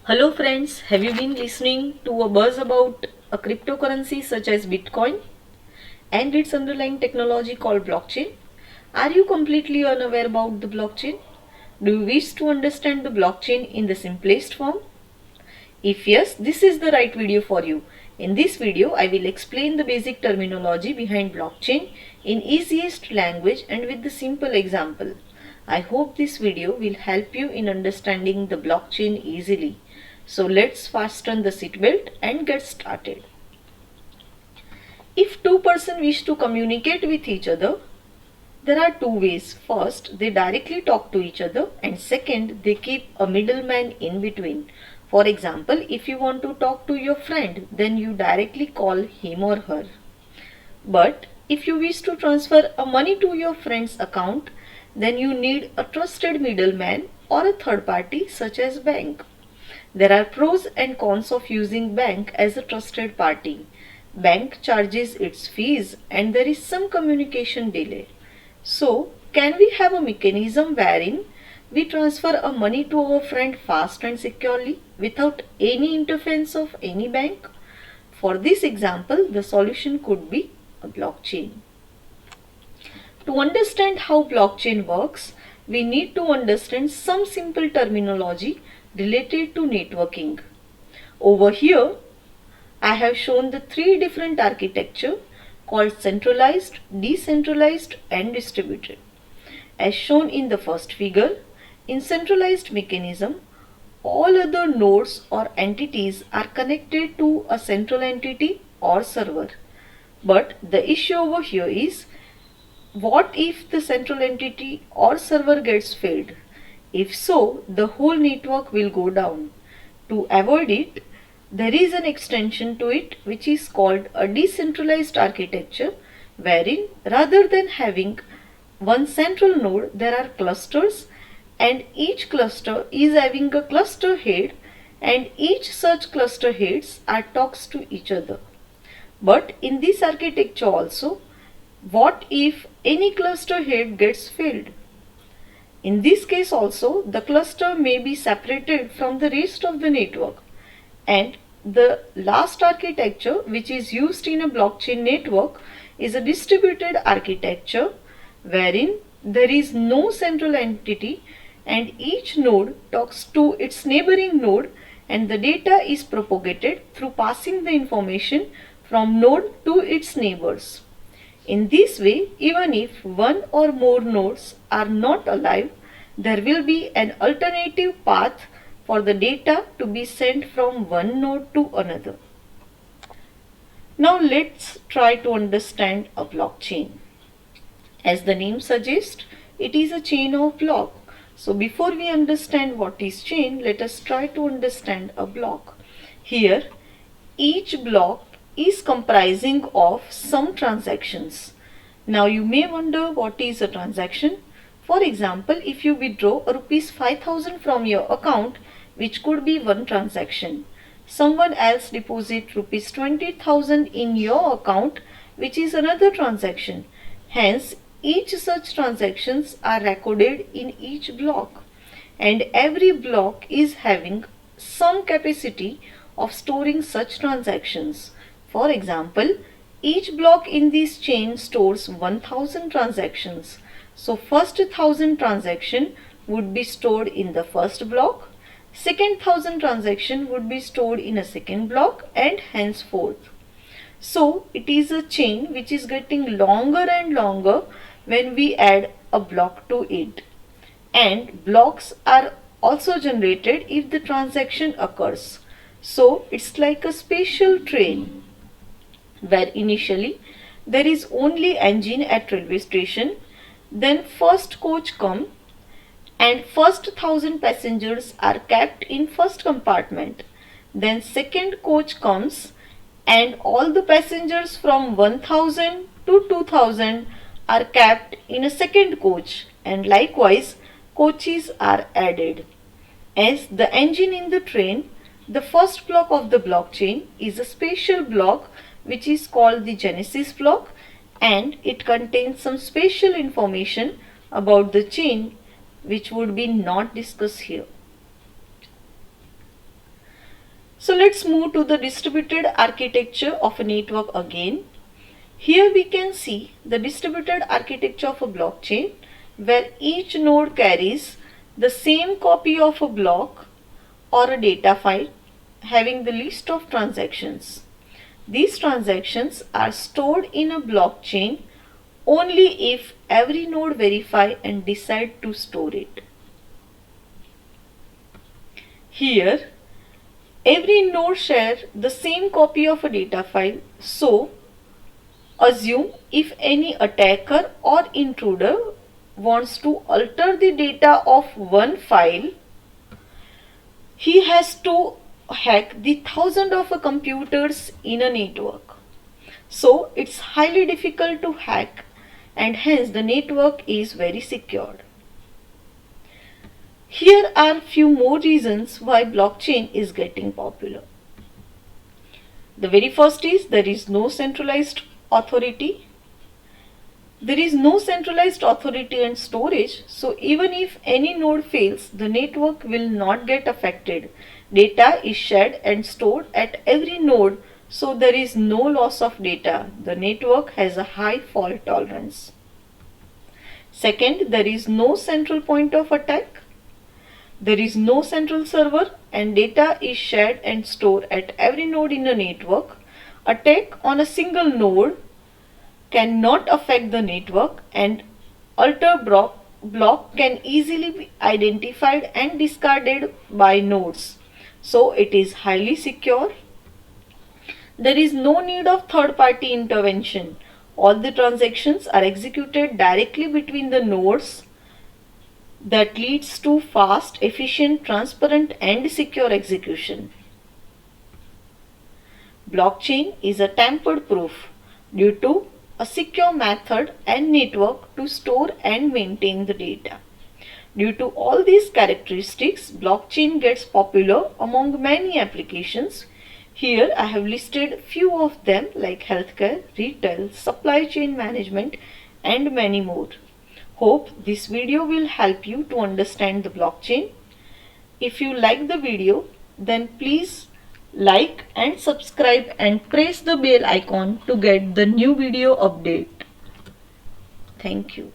Hello friends, have you been listening to a buzz about a cryptocurrency such as Bitcoin and its underlying technology called blockchain? Are you completely unaware about the blockchain? Do you wish to understand the blockchain in the simplest form? If yes, this is the right video for you. In this video, I will explain the basic terminology behind blockchain in easiest language and with the simple example. I hope this video will help you in understanding the blockchain easily. So let's fasten the seatbelt and get started. If two persons wish to communicate with each other, there are two ways. First, they directly talk to each other, and second, they keep a middleman in between. For example, if you want to talk to your friend, then you directly call him or her. But if you wish to transfer a money to your friend's account, then you need a trusted middleman or a third party such as bank. There are pros and cons of using bank as a trusted party. Bank charges its fees and there is some communication delay. So, can we have a mechanism wherein we transfer a money to our friend fast and securely without any interference of any bank? For this example, the solution could be a blockchain. To understand how blockchain works, we need to understand some simple terminology related to networking. Over here, I have shown the three different architecture called centralized, decentralized and distributed. As shown in the first figure, in centralized mechanism, all other nodes or entities are connected to a central entity or server. But the issue over here is, what if the central entity or server gets failed? If so, the whole network will go down. To avoid it, there is an extension to it which is called a decentralized architecture, wherein rather than having one central node, there are clusters and each cluster is having a cluster head and each such cluster heads are talks to each other. But in this architecture also, what if any cluster head gets failed? In this case also, the cluster may be separated from the rest of the network. And the last architecture which is used in a blockchain network is a distributed architecture wherein there is no central entity and each node talks to its neighboring node and the data is propagated through passing the information from node to its neighbors. In this way, even if one or more nodes are not alive, there will be an alternative path for the data to be sent from one node to another. Now let's try to understand a blockchain. As the name suggests, it is a chain of blocks. So before we understand what is chain, let us try to understand a block. Here, each block is comprising of some transactions. Now you may wonder what is a transaction. For example, if you withdraw rupees 5,000 from your account, which could be one transaction. Someone else deposit rupees 20,000 in your account, which is another transaction. Hence, each such transactions are recorded in each block and every block is having some capacity of storing such transactions. For example, each block in this chain stores 1000 transactions. So first 1000 transaction would be stored in the first block, second 1000 transaction would be stored in a second block and henceforth. So it is a chain which is getting longer and longer when we add a block to it. And blocks are also generated if the transaction occurs. So it's like a special train where initially there is only engine at railway station, then first coach come and first 1000 passengers are kept in first compartment. Then second coach comes and all the passengers from 1000 to 2000 are kept in a second coach and likewise coaches are added. As the engine in the train, the first block of the blockchain is a special block which is called the Genesis block and it contains some special information about the chain which would be not discussed here. So let's move to the distributed architecture of a network again. Here we can see the distributed architecture of a blockchain where each node carries the same copy of a block or a data file having the list of transactions. These transactions are stored in a blockchain only if every node verify and decide to store it. Here, every node share the same copy of a data file, so assume if any attacker or intruder wants to alter the data of one file, he has to hack the thousands of computers in a network. So it's highly difficult to hack and hence the network is very secured. Here are few more reasons why blockchain is getting popular. The very first is there is no centralized authority. There is no centralized authority and storage, so even if any node fails, the network will not get affected. Data is shared and stored at every node, so there is no loss of data. The network has a high fault tolerance. Second, there is no central point of attack. There is no central server and data is shared and stored at every node in a network. Attack on a single node cannot affect the network and alter block can easily be identified and discarded by nodes. So it is highly secure. There is no need of third-party intervention. All the transactions are executed directly between the nodes. That leads to fast, efficient, transparent and secure execution. Blockchain is a tampered proof due to a secure method and network to store and maintain the data. Due to all these characteristics, blockchain gets popular among many applications. Here I have listed few of them like healthcare, retail, supply chain management and many more. Hope this video will help you to understand the blockchain. If you like the video, then please like and subscribe and press the bell icon to get the new video update. Thank you.